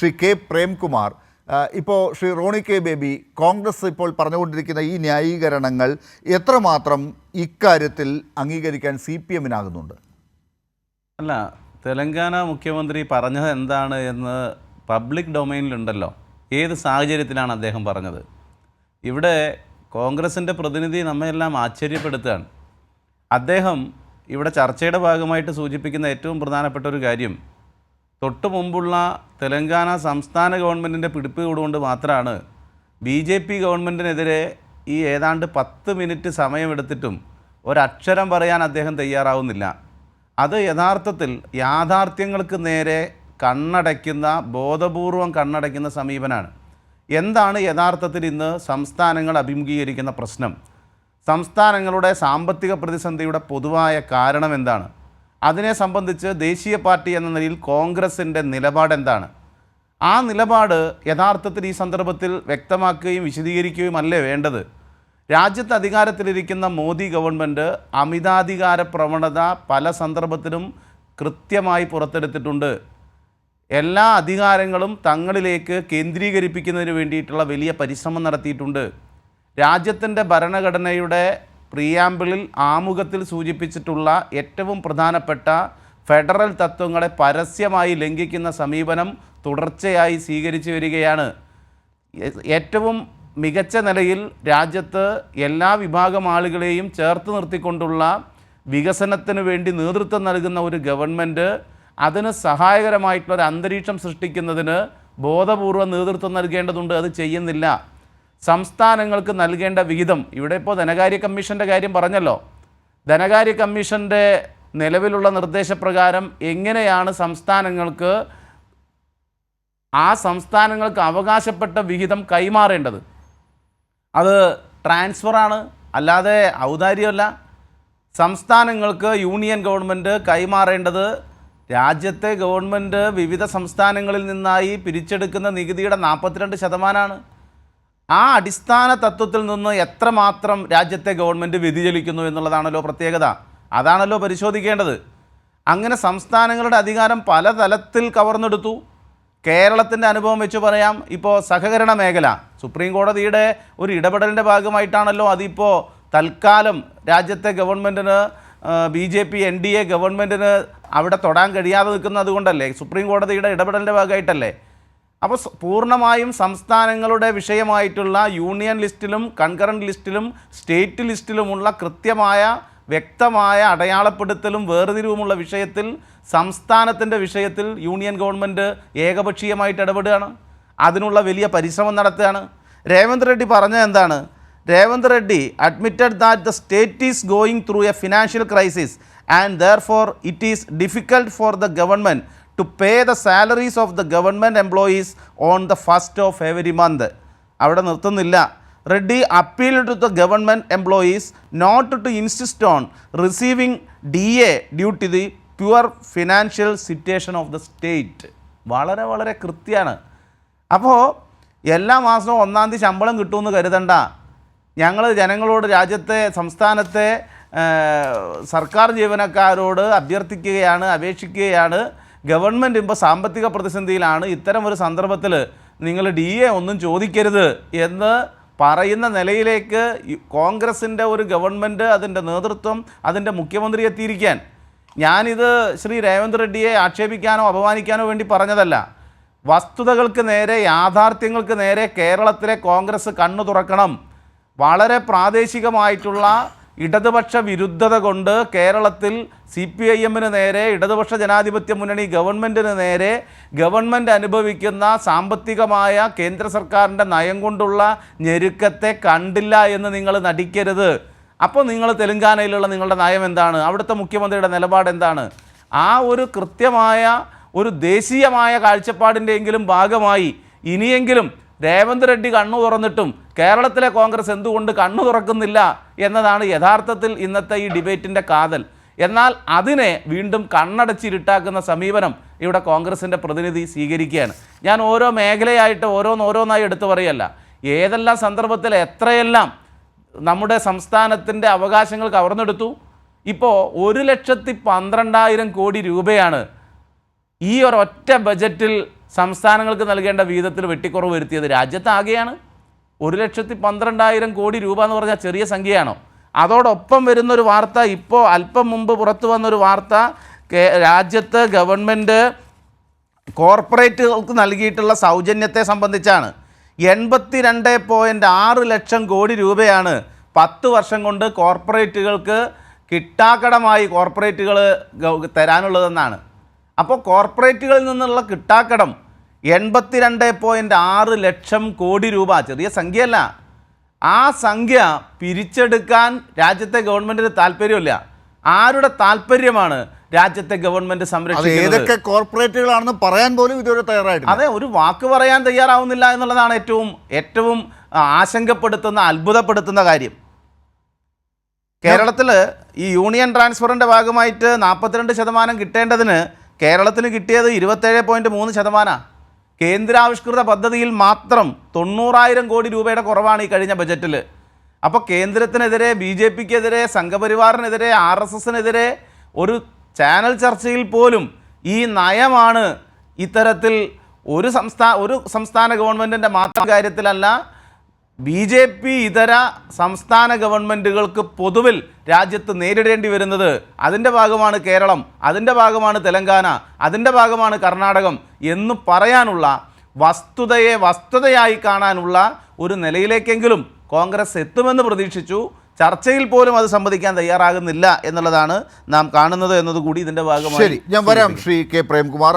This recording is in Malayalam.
ശ്രീ കെ പ്രേംകുമാർ, ഇപ്പോൾ ശ്രീ റോണി കെ ബേബി, കോൺഗ്രസ് ഇപ്പോൾ പറഞ്ഞുകൊണ്ടിരിക്കുന്ന ഈ ന്യായീകരണങ്ങൾ എത്രമാത്രം ഇക്കാര്യത്തിൽ അംഗീകരിക്കാൻ CPM-നാകുന്നുണ്ട്? അല്ല, തെലങ്കാന മുഖ്യമന്ത്രി പറഞ്ഞത് എന്താണ് എന്ന് പബ്ലിക് ഡൊമൈനിലുണ്ടല്ലോ. ഏത് സാഹചര്യത്തിലാണ് അദ്ദേഹം പറഞ്ഞത്? ഇവിടെ കോൺഗ്രസിൻ്റെ പ്രതിനിധി നമ്മയെല്ലാം ആശ്ചര്യപ്പെടുത്തുകയാണ്. അദ്ദേഹം ഇവിടെ ചർച്ചയുടെ ഭാഗമായിട്ട് സൂചിപ്പിക്കുന്ന ഏറ്റവും പ്രധാനപ്പെട്ട ഒരു കാര്യം, തൊട്ടു മുമ്പുള്ള തെലങ്കാന സംസ്ഥാന ഗവൺമെൻറ്റിൻ്റെ പിടിപ്പുകൊണ്ട് മാത്രമാണ് BJP ഗവൺമെൻറ്റിനെതിരെ ഈ ഏതാണ്ട് 10 മിനിറ്റ് സമയമെടുത്തിട്ടും ഒരക്ഷരം പറയാൻ അദ്ദേഹം തയ്യാറാവുന്നില്ല. അത് യഥാർത്ഥത്തിൽ യാഥാർത്ഥ്യങ്ങൾക്ക് നേരെ കണ്ണടയ്ക്കുന്ന, ബോധപൂർവം കണ്ണടയ്ക്കുന്ന സമീപനമാണ്. എന്താണ് യഥാർത്ഥത്തിൽ ഇന്ന് സംസ്ഥാനങ്ങൾ അഭിമുഖീകരിക്കുന്ന പ്രശ്നം? സംസ്ഥാനങ്ങളുടെ സാമ്പത്തിക പ്രതിസന്ധിയുടെ പൊതുവായ കാരണം എന്താണ്? അതിനെ സംബന്ധിച്ച് ദേശീയ പാർട്ടി എന്ന നിലയിൽ കോൺഗ്രസിൻ്റെ നിലപാട് എന്താണ്? ആ നിലപാട് യഥാർത്ഥത്തിൽ ഈ സന്ദർഭത്തിൽ വ്യക്തമാക്കുകയും വിശദീകരിക്കുകയും അല്ലേ വേണ്ടത്? രാജ്യത്ത് അധികാരത്തിലിരിക്കുന്ന മോദി ഗവൺമെൻറ് അമിതാധികാര പ്രവണത പല സന്ദർഭത്തിലും കൃത്യമായി പുറത്തെടുത്തിട്ടുണ്ട്. എല്ലാ അധികാരങ്ങളും തങ്ങളിലേക്ക് കേന്ദ്രീകരിപ്പിക്കുന്നതിന് വേണ്ടിയിട്ടുള്ള വലിയ പരിശ്രമം നടത്തിയിട്ടുണ്ട്. രാജ്യത്തിൻ്റെ ഭരണഘടനയുടെ പ്രിയാമ്പിളിൽ ആമുഖത്തിൽ സൂചിപ്പിച്ചിട്ടുള്ള ഏറ്റവും പ്രധാനപ്പെട്ട ഫെഡറൽ തത്വങ്ങളെ പരസ്യമായി ലംഘിക്കുന്ന സമീപനം തുടർച്ചയായി സ്വീകരിച്ചു വരികയാണ്. ഏറ്റവും മികച്ച നിലയിൽ രാജ്യത്ത് എല്ലാ വിഭാഗം ആളുകളെയും ചേർത്ത് നിർത്തിക്കൊണ്ടുള്ള വികസനത്തിന് വേണ്ടി നേതൃത്വം നൽകുന്ന ഒരു ഗവൺമെൻറ് അതിന് സഹായകരമായിട്ടുള്ളൊരു അന്തരീക്ഷം സൃഷ്ടിക്കുന്നതിന് ബോധപൂർവ്വം നേതൃത്വം നൽകേണ്ടതുണ്ട്. അത് ചെയ്യുന്നില്ല. സംസ്ഥാനങ്ങൾക്ക് നൽകേണ്ട വിഹിതം, ഇവിടെ ഇപ്പോൾ ധനകാര്യ കമ്മീഷൻ്റെ കാര്യം പറഞ്ഞല്ലോ. ധനകാര്യ കമ്മീഷൻ്റെ നിലവിലുള്ള നിർദ്ദേശപ്രകാരം എങ്ങനെയാണ് സംസ്ഥാനങ്ങൾക്ക് അവകാശപ്പെട്ട വിഹിതം കൈമാറേണ്ടത്? അത് ട്രാൻസ്ഫറാണ്, അല്ലാതെ ഔദാര്യമല്ല. സംസ്ഥാനങ്ങൾക്ക് യൂണിയൻ ഗവൺമെൻറ് കൈമാറേണ്ടത് രാജ്യത്തെ ഗവൺമെൻറ് വിവിധ സംസ്ഥാനങ്ങളിൽ നിന്നായി പിരിച്ചെടുക്കുന്ന നികുതിയുടെ 42%. ആ അടിസ്ഥാന തത്വത്തിൽ നിന്ന് എത്രമാത്രം രാജ്യത്തെ ഗവൺമെൻറ് വ്യതിചലിക്കുന്നു എന്നുള്ളതാണല്ലോ പ്രത്യേകത. അതാണല്ലോ പരിശോധിക്കേണ്ടത്. അങ്ങനെ സംസ്ഥാനങ്ങളുടെ അധികാരം പല തലത്തിൽ കവർന്നെടുത്തു. കേരളത്തിൻ്റെ അനുഭവം വെച്ച് പറയാം. ഇപ്പോൾ സഹകരണ മേഖല സുപ്രീം കോടതിയുടെ ഒരു ഇടപെടലിൻ്റെ ഭാഗമായിട്ടാണല്ലോ അതിപ്പോൾ തൽക്കാലം രാജ്യത്തെ ഗവൺമെൻറ്റിന് BJP NDA ഗവൺമെൻറ്റിന് അവിടെ തൊടാൻ കഴിയാതെ നിൽക്കുന്നത് കൊണ്ടല്ലേ? സുപ്രീം കോടതിയുടെ ഇടപെടലിൻ്റെ ഭാഗമായിട്ടല്ലേ? അപ്പോൾ പൂർണ്ണമായും സംസ്ഥാനങ്ങളുടെ വിഷയമായിട്ടുള്ള യൂണിയൻ ലിസ്റ്റിലും കൺകറൻറ്റ് ലിസ്റ്റിലും സ്റ്റേറ്റ് ലിസ്റ്റിലുമുള്ള കൃത്യമായ വ്യക്തമായ അടയാളപ്പെടുത്തലും വേർതിരിവുമുള്ള വിഷയത്തിൽ സംസ്ഥാനത്തിൻ്റെ വിഷയത്തിൽ യൂണിയൻ ഗവൺമെൻറ് ഏകപക്ഷീയമായിട്ട് ഇടപെടുകയാണ്. അതിനുള്ള വലിയ പരിശ്രമം നടത്തുകയാണ്. രേവന്ത് റെഡ്ഡി പറഞ്ഞത് എന്താണ്? Revanth Reddy admitted that the state is going through a financial crisis and therefore it is difficult for the government to pay the salaries of the government employees on the first of every month. അവിടെ നിർത്തുന്നില്ല. Reddy appealed to the government employees not to insist on receiving DA due to the poor financial situation of the state. വളരെ വളരെ കൃത്യമാണ്. അപ്പോൾ എല്ലാ മാസവും 1-ാം തീയതി ശമ്പളം കിട്ടുമെന്ന് കരുതണ്ട. ഞങ്ങൾ ജനങ്ങളോട്, രാജ്യത്തെ സംസ്ഥാനത്തെ സർക്കാർ ജീവനക്കാരോട് അഭ്യർത്ഥിക്കുകയാണ്, അപേക്ഷിക്കുകയാണ്. ഗവൺമെൻറ് ഇപ്പോൾ സാമ്പത്തിക പ്രതിസന്ധിയിലാണ്. ഇത്തരം ഒരു സന്ദർഭത്തിൽ നിങ്ങൾ DA ഒന്നും ചോദിക്കരുത് എന്ന് പറയുന്ന നിലയിലേക്ക് കോൺഗ്രസിൻ്റെ ഒരു ഗവൺമെൻറ്, അതിൻ്റെ നേതൃത്വം, അതിൻ്റെ മുഖ്യമന്ത്രി എത്തിയിരിക്കാൻ. ഞാനിത് ശ്രീ രേവന്ത് റെഡ്ഡിയെ ആക്ഷേപിക്കാനോ അപമാനിക്കാനോ വേണ്ടി പറഞ്ഞതല്ല. വസ്തുതകൾക്ക് നേരെ, യാഥാർത്ഥ്യങ്ങൾക്ക് നേരെ കേരളത്തിലെ കോൺഗ്രസ് കണ്ണു തുറക്കണം. വളരെ പ്രാദേശികമായിട്ടുള്ള ഇടതുപക്ഷ വിരുദ്ധത കൊണ്ട് കേരളത്തിൽ CPIM-ന് നേരെ, ഇടതുപക്ഷ ജനാധിപത്യ മുന്നണി ഗവൺമെൻറ്റിന് നേരെ ഗവൺമെൻറ് അനുഭവിക്കുന്ന സാമ്പത്തികമായ കേന്ദ്ര സർക്കാരിൻ്റെ നയം കൊണ്ടുള്ള ഞെരുക്കത്തെ കണ്ടില്ല എന്ന് നിങ്ങൾ നടിക്കരുത്. അപ്പോൾ നിങ്ങൾ തെലങ്കാനയിലുള്ള നിങ്ങളുടെ നയം എന്താണ്? അവിടുത്തെ മുഖ്യമന്ത്രിയുടെ നിലപാട് എന്താണ്? ആ ഒരു കൃത്യമായ ഒരു ദേശീയമായ കാഴ്ചപ്പാടിൻ്റെയെങ്കിലും ഭാഗമായി ഇനിയെങ്കിലും രേവന്ത് റെഡ്ഡി കണ്ണു തുറന്നിട്ടും കേരളത്തിലെ കോൺഗ്രസ് എന്തുകൊണ്ട് കണ്ണു തുറക്കുന്നില്ല എന്നതാണ് യഥാർത്ഥത്തിൽ ഇന്നത്തെ ഈ ഡിബേറ്റിൻ്റെ കാതൽ. എന്നാൽ അതിനെ വീണ്ടും കണ്ണടച്ചിരുട്ടാക്കുന്ന സമീപനം ഇവിടെ കോൺഗ്രസിൻ്റെ പ്രതിനിധി സ്വീകരിക്കുകയാണ്. ഞാൻ ഓരോ മേഖലയായിട്ട് ഓരോന്നായി എടുത്തു പറയല്ല. ഏതെല്ലാം സന്ദർഭത്തിൽ എത്രയെല്ലാം നമ്മുടെ സംസ്ഥാനത്തിൻ്റെ അവകാശങ്ങൾ കവർന്നെടുത്തു. ഇപ്പോൾ 1,12,000 കോടി രൂപയാണ് ഈ ഒരൊറ്റ ബജറ്റിൽ സംസ്ഥാനങ്ങൾക്ക് നൽകേണ്ട വീതത്തിൽ വെട്ടിക്കുറവ് വരുത്തിയത് രാജ്യത്താകെയാണ്. 1,12,000 കോടി രൂപ എന്ന് പറഞ്ഞാൽ ചെറിയ സംഖ്യയാണോ? അതോടൊപ്പം വരുന്നൊരു വാർത്ത, ഇപ്പോൾ അല്പം മുമ്പ് പുറത്തു വന്നൊരു വാർത്ത, രാജ്യത്ത് ഗവൺമെൻറ് കോർപ്പറേറ്റുകൾക്ക് നൽകിയിട്ടുള്ള സൗജന്യത്തെ സംബന്ധിച്ചാണ്. 82.6 ലക്ഷം കോടി രൂപയാണ് 10 വർഷം കൊണ്ട് കോർപ്പറേറ്റുകൾക്ക് കിട്ടാക്കടമായി കോർപ്പറേറ്റുകൾ തരാനുള്ളതെന്നാണ്. അപ്പോൾ കോർപ്പറേറ്റുകളിൽ നിന്നുള്ള കിട്ടാക്കടം 82.6 ലക്ഷം കോടി രൂപ, ചെറിയ സംഖ്യയല്ല. ആ സംഖ്യ പിരിച്ചെടുക്കാൻ രാജ്യത്തെ ഗവൺമെൻറ്റിന് താല്പര്യമില്ല. ആരുടെ താല്പര്യമാണ് രാജ്യത്തെ ഗവൺമെൻറ് സംരക്ഷിക്കുന്നത്? ഏതൊക്കെ കോർപ്പറേറ്റുകളാണെന്ന് പറയാൻ പോലും ഇതുവരെ തയ്യാറായിട്ടില്ല. അതെ, ഒരു വാക്ക് പറയാൻ തയ്യാറാവുന്നില്ല എന്നുള്ളതാണ് ഏറ്റവും ആശങ്കപ്പെടുത്തുന്ന, അത്ഭുതപ്പെടുത്തുന്ന കാര്യം. കേരളത്തിൽ ഈ യൂണിയൻ ട്രാൻസ്ഫറിൻ്റെ ഭാഗമായിട്ട് 42% കിട്ടേണ്ടതിന് കേരളത്തിന് കിട്ടിയത് 27.3%. കേന്ദ്രാവിഷ്കൃത പദ്ധതിയിൽ മാത്രം 90,000 കോടി രൂപയുടെ കുറവാണ് ഈ കഴിഞ്ഞ ബജറ്റിൽ. അപ്പോൾ കേന്ദ്രത്തിനെതിരെ, BJPക്കെതിരെ, സംഘപരിവാറിനെതിരെ, RSSനെതിരെ ഒരു ചാനൽ ചർച്ചയിൽ പോലും ഈ നയമാണ് ഇത്തരത്തിൽ ഒരു സംസ്ഥാന ഗവൺമെൻറ്റിൻ്റെ മാത്രം കാര്യത്തിലല്ല, BJP ഇതര സംസ്ഥാന ഗവൺമെൻറ്റുകൾക്ക് പൊതുവിൽ രാജ്യത്ത് നേരിടേണ്ടി വരുന്നത്. അതിൻ്റെ ഭാഗമാണ് കേരളം, അതിൻ്റെ ഭാഗമാണ് തെലങ്കാന, അതിൻ്റെ ഭാഗമാണ് കർണാടകം എന്ന് പറയാനുള്ള വസ്തുതയായി കാണാനുള്ള ഒരു നിലയിലേക്കെങ്കിലും കോൺഗ്രസ് എത്തുമെന്ന് പ്രതീക്ഷിച്ചു. ചർച്ചയിൽ പോലും അത് സമ്മതിക്കാൻ തയ്യാറാകുന്നില്ല എന്നുള്ളതാണ് നാം കാണുന്നത് എന്നതുകൂടി ഇതിൻ്റെ ഭാഗമായി. ശരി, ഞാൻ വരാം ശ്രീ കെ പ്രേംകുമാർ.